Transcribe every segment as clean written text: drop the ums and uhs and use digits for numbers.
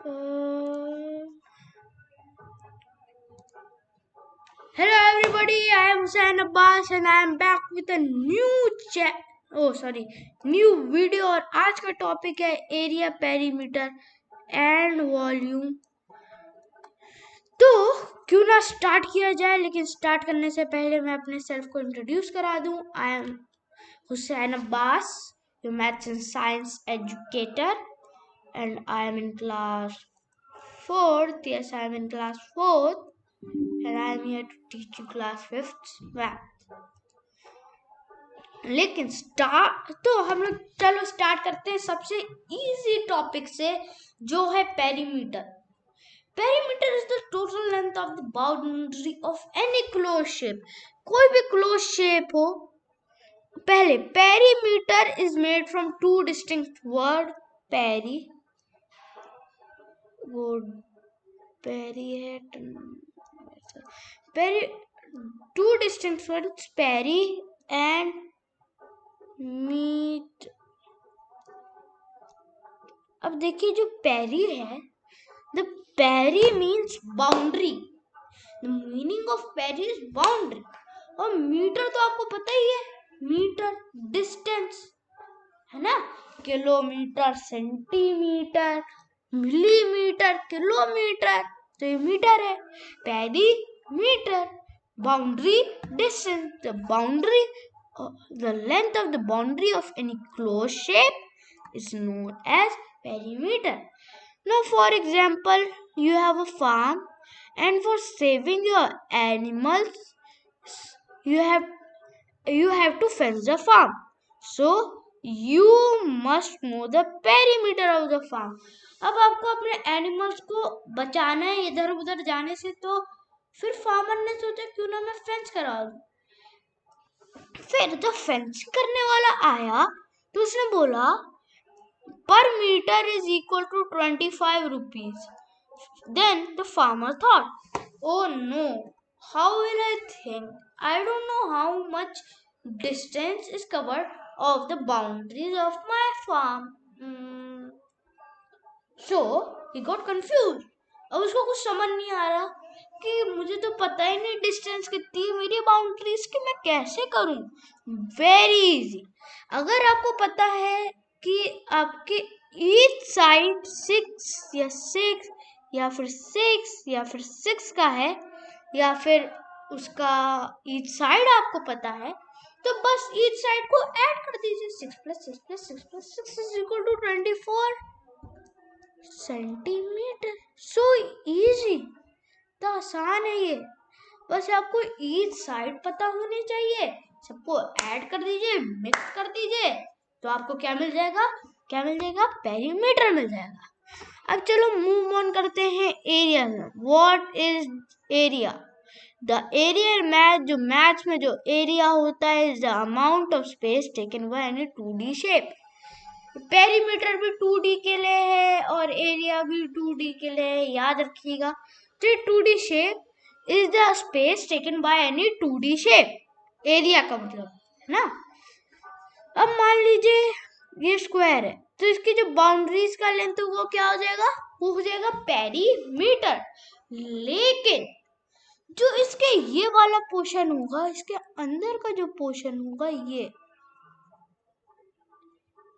Hello everybody, I am Hussain Abbas and I am back with a new video। और आज का topic है area, perimeter and volume. तो क्यों ना स्टार्ट किया जाए, लेकिन स्टार्ट करने से पहले मैं अपने सेल्फ को इंट्रोड्यूस करा दूं। I am Hussain Abbas, your maths and science educator, and I am in class 4th. Yes, I am in class 4th. And I am here to teach you class 5th math। लेकिन हम लोग चलो start करते हैं सबसे easy topic से, जो है perimeter. Perimeter is the total length of the boundary of any close shape. कोई भी क्लोज शेप हो। पहले perimeter is made from two distinct word. Peri है two distinct words, peri and meet। अब देखिए, जो पेरी है, the peri means boundary, the meaning of peri is boundary। और मीटर तो आपको पता ही है, मीटर डिस्टेंस है ना, किलोमीटर, सेंटीमीटर, मिलीमीटर, किलोमीटर, तो ये मीटर है। Peri metre, boundary, distance, the length of the boundary of any closed shape is known as perimeter। Now for example, you have a farm, and for saving your animals you have to fence the farm, so you must know the perimeter of the farm। अब आपको अपने animals को बचाना है इधर उधर जाने से, तो फिर फार्मर ने सोचा क्यों ना मैं फेंस करा दूं। फिर जब फेंस करने वाला आया तो उसने बोला per metre is equal to 25 rupees। Then the farmer thought, oh no, how will I think? I don't know how much distance is covered of the boundaries of my farm। So he got confused। अब उसको कुछ समझ नहीं आ रहा कि मुझे तो पता ही नहीं डिस्टेंस कितनी है मेरी बाउंड्रीज की, मैं कैसे करूं। Very easy. अगर आपको पता है कि आपके ईच साइड 6 या 6 या फिर 6 या फिर 6 का है, या फिर उसका ईच साइड आपको पता है, तो बस ईच साइड को ऐड कर दीजिए। 6 + 6 + 6 + 6 is equal to 24 centimetre. So easy, तो आसान है ये। बस आपको ईच साइड पता होनी चाहिए, सबको ऐड कर दीजिए, मिक्स कर दीजिए, तो आपको क्या मिल जाएगा? पेरीमीटर मिल जाएगा। अब चलो मूव ऑन करते हैं एरिया में। What is area? The area जो मैथ्स में जो एरिया होता है is the amount of space taken by any 2D shape. Perimeter भी 2D के लिए है और एरिया भी 2D के लिए है, याद रखिएगा। तो 2D shape is the space taken by any 2D shape. Area का मतलब है ना। अब मान लीजिए ये स्क्वायर है, तो इसकी जो बाउंड्रीज का लेंथ है वो क्या हो जाएगा? वो हो जाएगा पेरीमीटर। लेकिन जो इसके ये वाला पोर्शन होगा, इसके अंदर का जो पोर्शन होगा, ये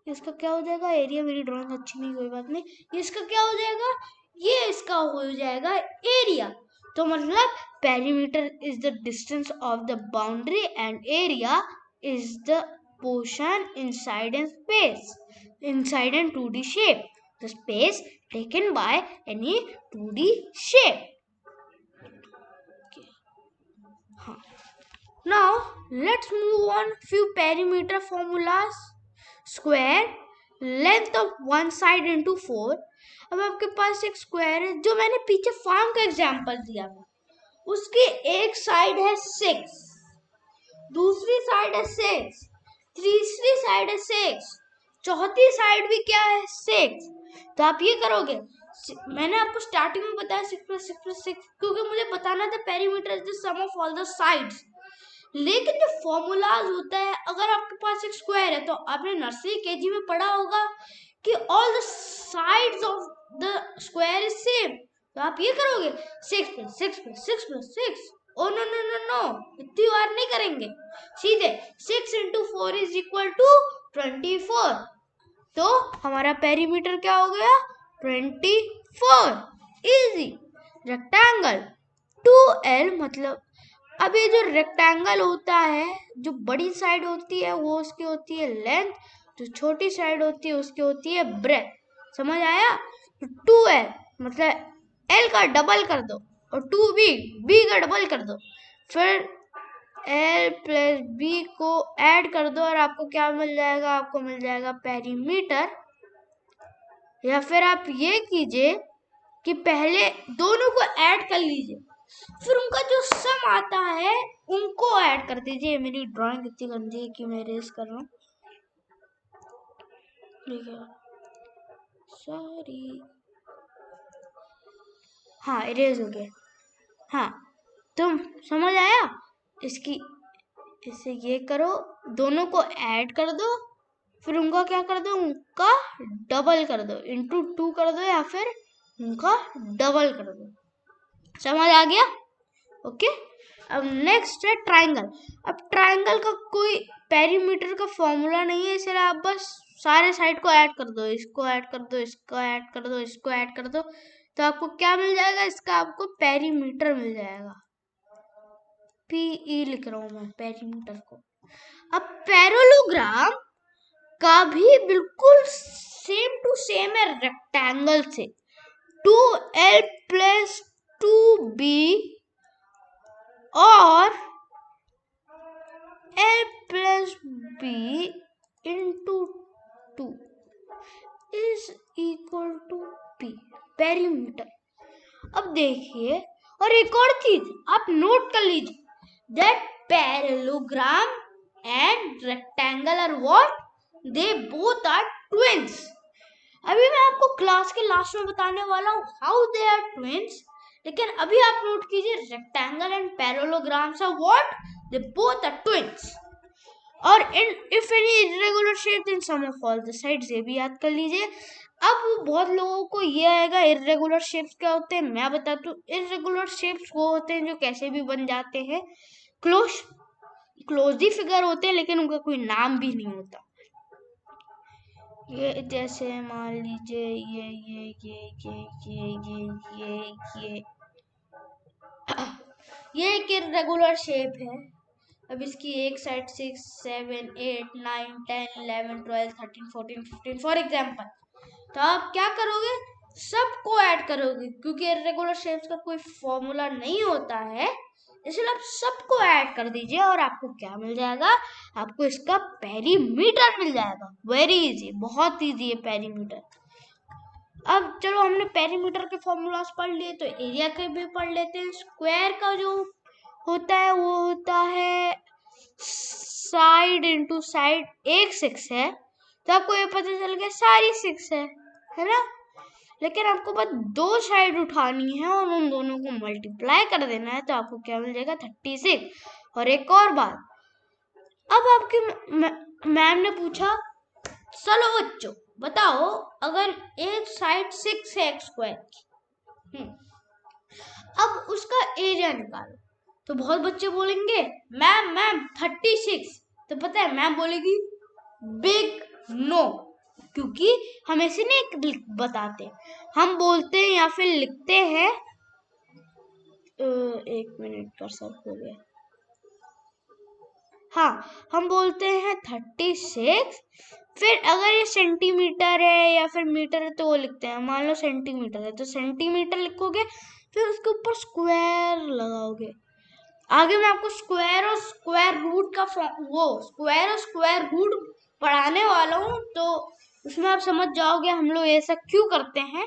इसका क्या हो जाएगा? एरिया, मेरी ड्राइंग अच्छी नहीं, कोई बात नहीं। इसका क्या हो जाएगा? ये इसका हो जाएगा एरिया। तो मतलब perimeter is the distance of the boundary and area is the portion inside an space, inside an 2D shape, the space taken by any 2D shape। Now let's move on few perimeter formulas। Square, length of one side into 4। अब आपके पास एक square है, जो मैंने पीछे farm का example दिया था, उसकी एक साइड है 6, दूसरी साइड है 6, तीसरी साइड है 6, चौथी साइड भी क्या है? 6। तो आप ये करोगे, मैंने आपको स्टार्टिंग में बताया 6 + 6 + 6, क्योंकि मुझे बताना था perimeter is the sum of all the sides. लेकिन जो फॉर्मूलाज होता है, अगर आपके पास एक स्क्वायर है, तो आपने नर्सरी केजी में पढ़ा होगा कि all the sides of the square is same, तो आप ये करोगे 6 + 6 + 6 + 6। Oh no no no no, इतनी बार नहीं करेंगे, सीधे 6 × 4 = 24। तो हमारा पेरीमीटर क्या हो गया? 24। इजी। रेक्टेंगल 2L, मतलब अब ये जो रेक्टेंगल होता है, जो बड़ी साइड होती है वो उसकी होती है लेंथ, जो छोटी साइड होती है उसकी होती है ब्रेथ। समझ आया? तो 2L मतलब L का डबल कर दो और 2B का डबल कर दो, फिर L + B को ऐड कर दो और आपको क्या मिल जाएगा? आपको मिल जाएगा पेरीमीटर। या फिर आप ये कीजिए कि पहले दोनों को ऐड कर लीजिए, फिर उनका जो सम आता है उनको ऐड कर दीजिए। मेरी ड्राइंग इतनी गंदी है कि मैं इरेज कर रहा हूँ, ठीक है, सॉरी। हाँ, इरेज हो गया। हाँ, तुम समझ आया? इसे ये करो, दोनों को ऐड कर दो, फिर उनका क्या कर दो? उनका डबल कर दो, × 2 कर दो, या फिर उनका डबल कर दो। समझ आ गया? ओके। अब नेक्स्ट है ट्राइंगल। अब ट्राइंगल का कोई पेरीमीटर का फॉर्मूला नहीं है, इसलिए आप बस सारे साइड को ऐड कर दो, इसको ऐड कर दो, इसको ऐड कर दो, इसको ऐड कर दो, तो आपको क्या मिल जाएगा? इसका आपको पेरीमीटर मिल जाएगा। PE लिख रहा हूं मैं पेरीमीटर को। अब पैरेललोग्राम का भी बिल्कुल सेम टू सेम है रेक्टेंगल से। 2L + 2B और L + B × 2 = P, पेरीमीटर। अब देखिए, और एक और चीज आप नोट कर लीजिए, that parallelogram and rectangle are what? They both are twins. अभी मैं आपको क्लास के लास्ट में बताने वाला हूँ how they are twins, लेकिन अभी आप नोट कीजिए rectangle and parallelograms are what? They both are twins. और if any irregular shape in sum of all the sides, ये भी याद कर लीजिए। अब बहुत लोगों को ये आएगा इरेगुलर शेप्स क्या होते हैं, मैं बताता हूँ। इरेगुलर शेप्स वो होते हैं जो कैसे भी बन जाते हैं, क्लोजली फिगर होते हैं, लेकिन उनका कोई नाम भी नहीं होता। ये जैसे मान लीजिए ये एक इरेगुलर शेप है। अब इसकी एक साइड 6, 7, 8, 9, 10, 11, 12, 13, 14, 15 फॉर एग्जाम्पल। तो आप क्या करोगे? सबको ऐड करोगे, क्योंकि इरेगुलर शेप्स का कोई फॉर्मूला नहीं होता है, इसलिए आप सबको ऐड कर दीजिए और आपको क्या मिल जाएगा? आपको इसका पेरीमीटर मिल जाएगा। वेरी इजी, बहुत इजी है पेरीमीटर। अब चलो, हमने पेरीमीटर के फॉर्मूलाज पढ़ लिए, तो एरिया के भी पढ़ लेते हैं। स्क्वायर का जो होता है वो होता है साइड × साइड। एक 6 है तो आपको ये पता चल गया सारी 6 है ना? लेकिन आपको बस 2 साइड उठानी है और उन दोनों को मल्टीप्लाई कर देना है, तो आपको क्या मिल जाएगा? 36। और एक और बात, अब आपके मैम ने पूछा, चलो बच्चों बताओ, अगर एक साइड 6 है स्क्वायर की, अब उसका एरिया निकालो, तो बहुत बच्चे बोलेंगे मैम 36। तो पता है मैम बोलेगी बिग नो, क्योंकि हम ऐसे नहीं बताते, हम बोलते हैं या फिर लिखते हैं। एक मिनट का सब हो गया। हाँ, हम बोलते हैं 36, फिर अगर ये सेंटीमीटर है या फिर मीटर है तो वो लिखते हैं, मान लो सेंटीमीटर है तो सेंटीमीटर लिखोगे, फिर उसके ऊपर स्क्वायर लगाओगे। आगे मैं आपको स्क्वायर और स्क्वायर रूट का स्क्वायर और स्क्वायर रूट पढ़ाने वाला हूँ, तो उसमें आप समझ जाओगे हम लोग ऐसा क्यों करते हैं,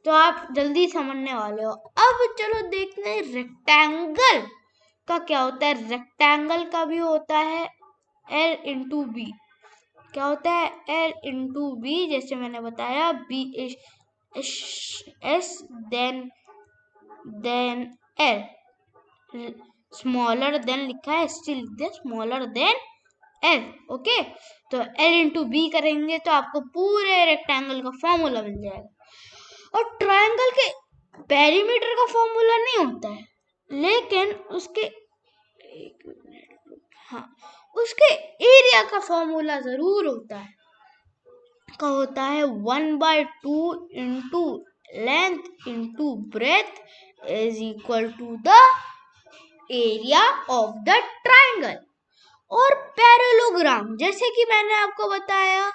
तो आप जल्दी समझने वाले हो। अब चलो देखते हैं रेक्टेंगल का क्या होता है। रेक्टेंगल का भी होता है L × B। क्या होता है? L × B, जैसे मैंने बताया, B S then L, smaller than लिखा है, स्टिल लिख दे स्मॉलर देन L। ओके, तो L × B करेंगे तो आपको पूरे रेक्टेंगल का फॉर्मूला मिल जाएगा। और ट्रायंगल के पेरीमीटर का फॉर्मूला नहीं होता है, लेकिन उसके उसके एरिया का फॉर्मूला जरूर होता है। का होता है 1/2 into length into breadth is equal to the area of the triangle. और पैरेललोग्राम, जैसे कि मैंने आपको बताया,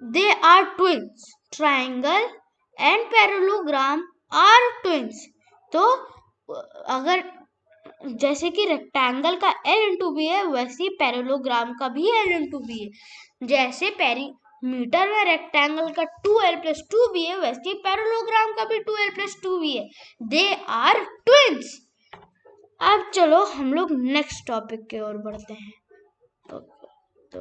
they are twins. Triangle and parallelogram are twins. तो अगर जैसे कि रेक्टेंगल का L इंटू बी है, वैसे पैरेललोग्राम का भी L इंटू बी है। जैसे पेरीमीटर में रेक्टेंगल का 2L + 2B है, वैसे पैरेललोग्राम का भी 2L + 2B है। They are twins. अब चलो हम लोग नेक्स्ट टॉपिक की ओर बढ़ते हैं। तो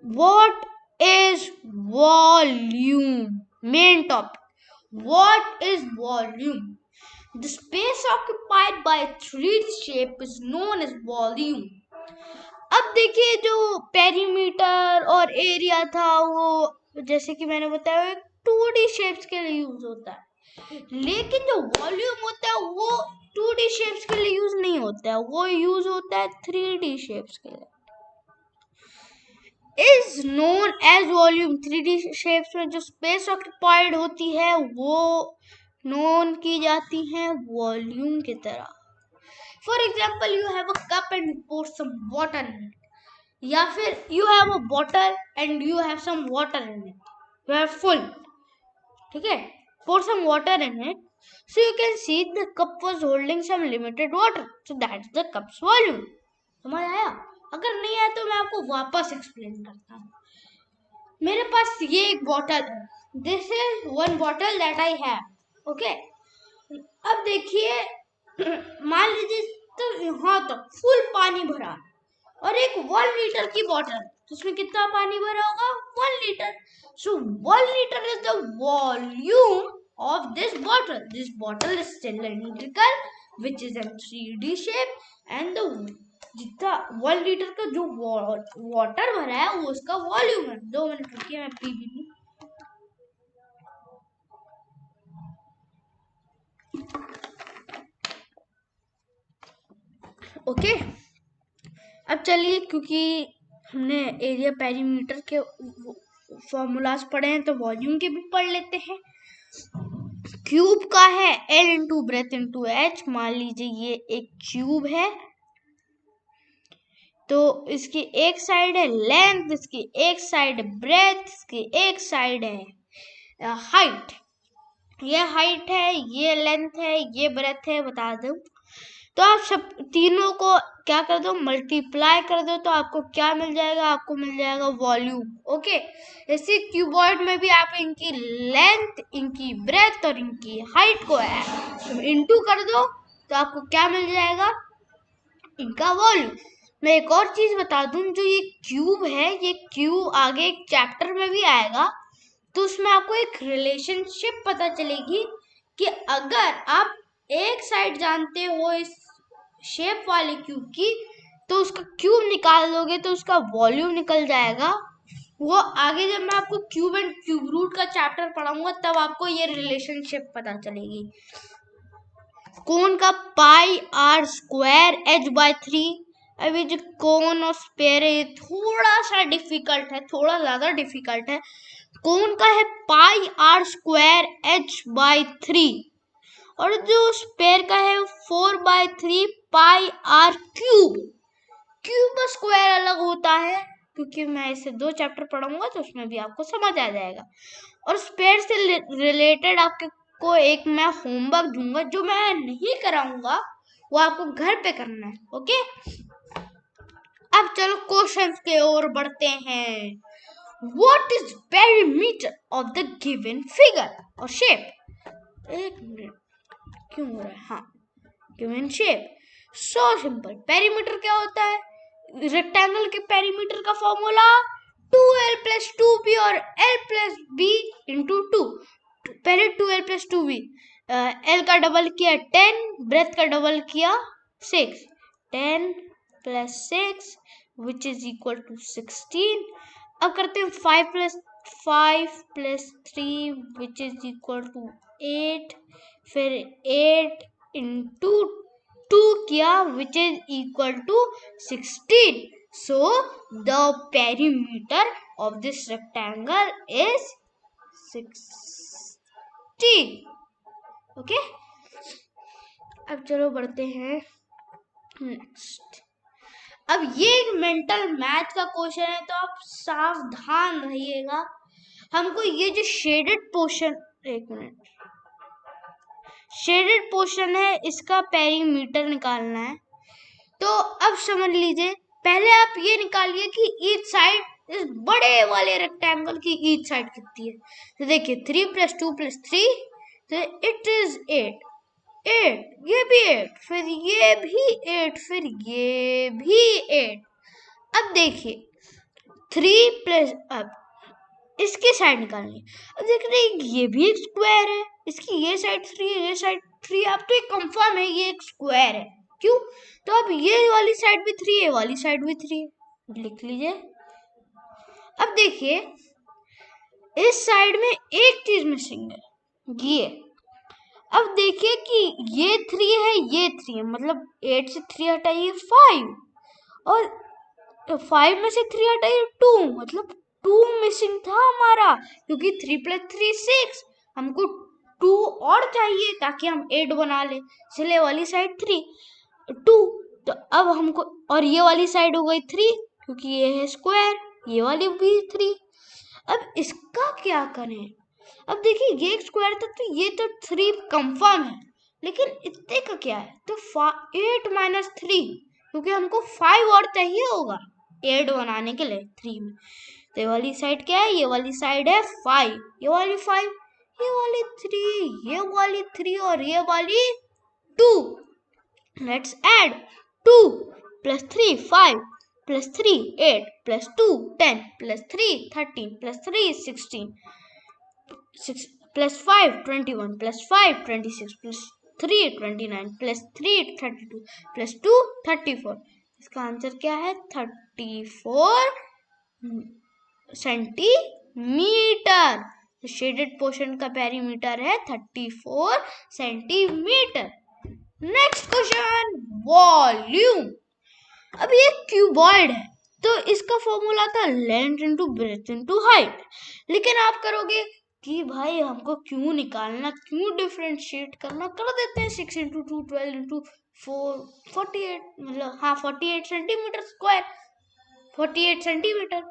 what is volume? Main topic, what is volume? The space occupied by a 3D shape is known as volume. अब देखिए, जो पेरीमीटर और एरिया था वो जैसे कि मैंने बताया 2D शेप्स के लिए यूज होता है, लेकिन जो वॉल्यूम होता है वो 2D शेप्स के लिए यूज नहीं होता है, वो यूज होता है 3D शेप्स के लिए। Is known as volume. 3D shapes में जो स्पेस ऑक्युपाइड होती है वो नोन की जाती है वॉल्यूम की तरह। For example, you have a cup and pour some water in it, या फिर you have a bottle and you have some water in it, you have full, ठीक है, pour some water in it, so you can see the cup was holding some limited water, so that's the cup's volume. समझ आया? अगर नहीं आया तो मैं आपको वापस एक्सप्लेन करता हूँ। मेरे पास ये एक बॉटल है, this is one bottle that I have, okay. अब देखिए, मान लीजिए तो यहाँ तक फुल पानी भरा और एक 1 लीटर की बॉटल, तो उसमें कितना पानी भरा होगा? 1 litre. So 1 litre is the volume of this bottle. This bottle is cylindrical which is in 3D shape, and जितना 1 लीटर का जो वाटर भरा है वो उसका वॉल्यूम है। 2 मिनट रुकिए, मैं पी भी लूं। ओके, अब चलिए, क्योंकि हमने एरिया पेरीमीटर के फॉर्मूलाज पढ़े हैं तो वॉल्यूम के भी पढ़ लेते हैं। क्यूब का है L into breadth into H। मान लीजिए ये एक क्यूब है, तो इसकी एक साइड है लेंथ, इसकी एक साइड है ब्रेथ, इसकी एक साइड है हाइट। ये हाइट है, ये लेंथ है, ये ब्रेथ है, बता दो। तो आप सब तीनों को क्या कर दो, मल्टीप्लाई कर दो, तो आपको क्या मिल जाएगा? आपको मिल जाएगा वॉल्यूम। ओके, इसी क्यूबॉइड में भी आप इनकी लेंथ, इनकी ब्रेथ और इनकी हाइट को इंटू कर दो, तो आपको क्या मिल जाएगा? इनका वॉल्यूम। मैं एक और चीज बता दूं, जो ये क्यूब है, ये क्यूब आगे एक चैप्टर में भी आएगा, तो उसमें आपको एक रिलेशनशिप पता चलेगी कि अगर आप एक साइड जानते हो इस शेप वाले क्यूब की, तो उसका क्यूब निकाल दोगे तो उसका वॉल्यूम निकल जाएगा। वो आगे जब मैं आपको क्यूब एंड क्यूब रूट का चैप्टर पढ़ाऊंगा तब आपको ये रिलेशनशिप पता चलेगी। कोन का πr² h/3। अभी जो कोन और स्पेयर है थोड़ा सा डिफिकल्ट है, थोड़ा ज्यादा डिफिकल्ट है। कोन का है πr² h/3 और जो स्पेयर का है 4/3 πr³। क्यूब और स्क्वायर अलग होता है, क्योंकि मैं इसे 2 चैप्टर पढ़ाऊंगा तो उसमें भी आपको समझ आ जाएगा। और स्पेयर से रिलेटेड आपको एक मैं होमवर्क दूंगा, जो मैं नहीं कराऊंगा, वो आपको घर पे करना है। ओके, अब चलो क्वेश्चंस के ओर बढ़ते हैं। What is perimeter of the given figure और shape? एक मिनट, क्यों हो रहा है? हाँ, given shape. So simple. Perimeter क्या होता है? रेक्टेंगल के पेरीमीटर का फॉर्मूला 2L + 2B और L + B इंटू 2। पहले 2L + 2B, L का डबल किया 10, ब्रेथ का डबल किया 6, 10 + 6 विच इज इक्वल टू 16। अब करते हैं 5 + 5 + 3 विच इज इक्वल टू 8, फिर 8 इंटू 2 किया which is equal to 16. So the perimeter of this rectangle is 16. Okay, अब चलो बढ़ते हैं नेक्स्ट. अब ये एक मेंटल मैथ का क्वेश्चन है, तो आप सावधान रहिएगा. हमको ये जो शेडेड पोर्शन, एक मिनट, शेडेड पोर्शन है इसका पेरीमीटर निकालना है. तो अब समझ लीजिए, पहले आप ये निकालिए कि ईच साइड, इस बड़े वाले रेक्टेंगल की ईच साइड कितनी है. तो देखिए 3 + 2 + 3, तो इट इज 8. 8, ये भी 8, फिर ये भी 8, फिर ये भी 8. अब देखिए 3 प्लस, अब इसकी साइड निकालनी है. अब देख रहे हैं ये भी एक स्क्वायर है, इसकी ये साइड 3 है, ये साइड 3. अब तो ये कंफर्म है ये एक स्क्वायर है. क्यों? तो अब ये वाली साइड भी 3 है, ये वाली साइड भी 3 है, लिख लीजिए. अब देखिए इस साइड में एक चीज मिसिंग है, ये. अब देखिए कि ये 3 है, ये 3 है, मतलब 8 से 3 हटाइए 5, और 5 में से 3 हटाइए 2, मतलब 2 मिसिंग था हमारा, क्योंकि 3 + 3 6, हमको 2 और चाहिए ताकि हम 8 बना ले. इसलिए वाली साइड 3 2. तो अब हमको, और ये वाली साइड हो गई 3, क्योंकि ये है स्क्वायर, ये वाली भी 3. अब इसका क्या करें? अब देखिए ये एक स्क्वायर था, तो ये तो 3 कंफर्म है, लेकिन इतने का क्या है? तो 8 - 3, क्योंकि हमको 5 और चाहिए होगा 8 बनाने के लिए 3 में. तो ये वाली साइड क्या है? ये वाली साइड है 5, ये वाली 5, ये वाली 3, ये वाली 3 और ये वाली 2. Let's add. 2 + 3 5 + 3 8 + 2 10 + 3 13 + 3 16, 6 + 5 21 + 5 26 + 3 29 + 3 32 + 2 34. इसका आंसर क्या है? 34 सेंटीमीटर. शेडेड पोर्शन का पेरीमीटर है 34 सेंटीमीटर. Next question, volume. अब ये क्यूबॉइड है, तो इसका फॉर्मूला था length into breath into height. लेकिन आप करोगे कि भाई हमको क्यों निकालना, क्यों डिफरेंशिएट करना, कर देते हैं 6 × 2 12 × 4 48, मतलब हाँ 48 सेंटीमीटर स्क्वायर, 48 सेंटीमीटर.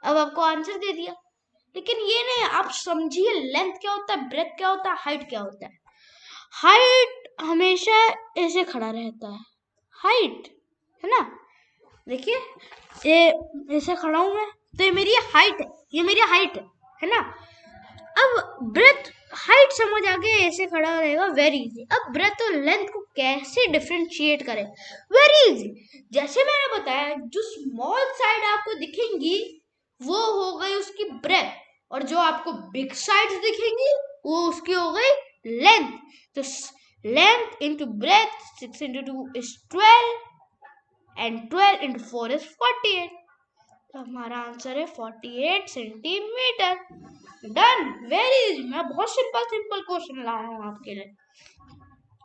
अब आपको आंसर दे दिया. लेकिन ये नहीं, आप समझिए लेंथ क्या होता है, ब्रेथ क्या होता है, हाइट क्या होता है. हाइट हमेशा ऐसे खड़ा रहता है, हाइट है ना. देखिए ये ऐसे खड़ा हूं मैं, तो ये मेरी हाइट है, ये मेरी हाइट है ना. अब ब्रेथ, हाइट समझ आ गया, ऐसे खड़ा रहेगा, वेरी इजी. अब ब्रेथ और लेंथ को कैसे डिफरेंशिएट करें? Very easy. जैसे मैंने बताया, जो स्मॉल साइड आपको दिखेंगी वो हो गई उसकी ब्रेथ, और जो आपको बिग साइड्स दिखेंगी वो उसकी हो गई लेंथ. तो length into breath, 6 × 2 is 12 and 12 × 4 is 48. तो हमारा आंसर है 48 सेंटीमीटर. Done, very easy. मैं बहुत सिंपल क्वेश्चन लाया हूँ आपके लिए,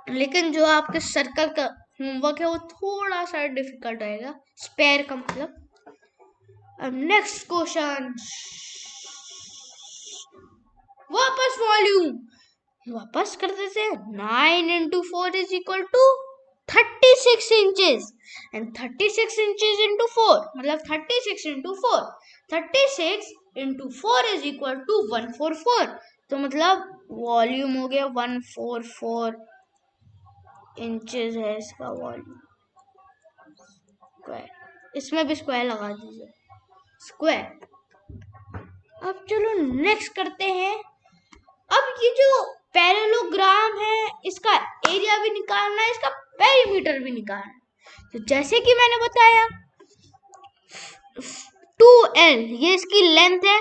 लेकिन जो आपके सर्कल का होमवर्क है वो थोड़ा सा डिफिकल्ट रहेगा, स्पेयर का मतलब. अब नेक्स्ट क्वेश्चन, वापस वॉल्यूम, वापस कर देते हैं. 9 × 4 is equal to 36 inches, and 36 inches into 4, मतलब 36 into 4, 36 into 4 is equal to 144. तो मतलब वॉल्यूम हो गया 144 इंचेस है इसका वॉल्यूम. स्क्वायर, इसमें भी स्क्वायर लगा दीजिए, स्क्वायर. अब चलो नेक्स्ट करते हैं. अब ये जो पैरेललोग्राम है, इसका एरिया भी निकालना है, इसका पेरीमीटर भी निकालना है. तो जैसे कि मैंने बताया 2L, ये इसकी लेंथ है,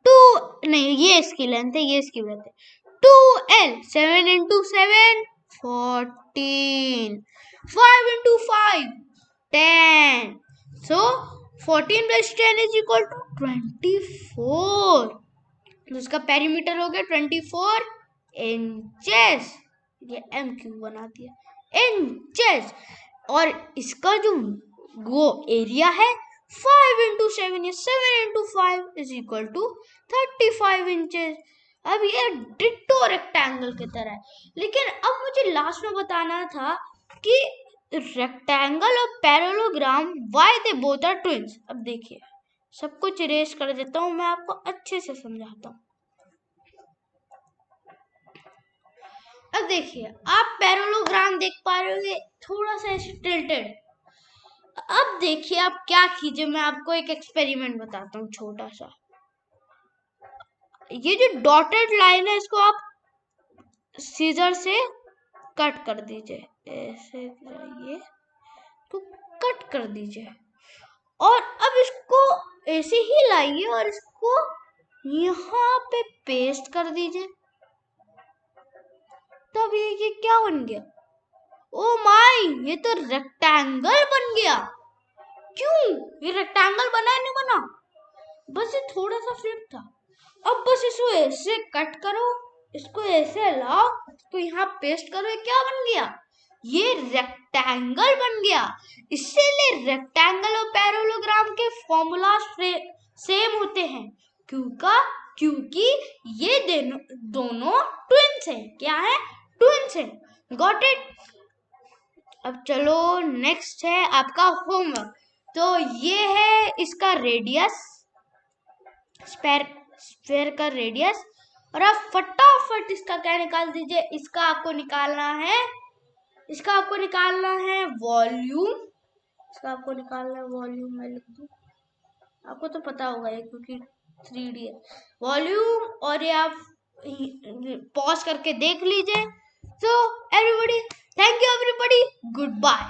2 नहीं, ये इसकी लेंथ है, ये इसकी ब्रेथ है. 2L, 7 × 7 14, 5 × 5 10. So 14 plus 10 is equal to 24। तो इसका पेरीमीटर हो गया 24 इंचेस। ये एम क्यूब बना दिया इंचेस। और इसका जो वो एरिया है 5 इंटू 7 या 7 into 5 is equal to 35 inches. अब ये डिट्टो रेक्टेंगल की तरह है। लेकिन अब मुझे लास्ट में बताना था कि रेक्टेंगल और parallelogram why they both are twins. अब देखिए सब कुछ इरेज कर देता हूं, मैं आपको अच्छे से समझाता हूं। अब देखिए आप पैरेललोग्राम देख पा रहे होंगे थोड़ा सा ऐसे टिल्टेड। अब देखिए आप क्या कीजिए, मैं आपको एक एक्सपेरिमेंट बताता हूँ छोटा सा। ये जो डॉटेड लाइन है इसको आप सीजर से कट कर दीजिए, ऐसे ये तो कट कर दीजिए। और अब इसको ऐसे ही लाइए और इसको यहाँ पे पेस्ट कर दीजिए। तब ये क्या बन गया? ओ माय, ये तो रेक्टेंगल बन गया। क्यों? ये रेक्टेंगल बना नहीं बना, बस ये थोड़ा सा फ्लिप था। अब बस इसको ऐसे कट करो, इसको ऐसे लाओ, इसको यहाँ पेस्ट करो, ये क्या बन गया? ये रेक्टेंगल बन गया। इसीलिए रेक्टेंगल और पैरेललोग्राम के फॉर्मूला सेम होते हैं। क्योंकि ये दोनों ट्विन्स हैं। क्या है? ट्विन्स हैं। Got it? अब चलो नेक्स्ट है आपका होमवर्क। तो ये है इसका रेडियस, स्फेयर का रेडियस, और आप फटाफट इसका क्या निकाल दीजिए। इसका आपको निकालना है वॉल्यूम। इसका आपको निकालना है वॉल्यूम। मैं लिख दूं, आपको तो पता होगा ये क्योंकि 3D है वॉल्यूम। और ये आप पॉज करके देख लीजिए। So everybody, thank you everybody, good bye.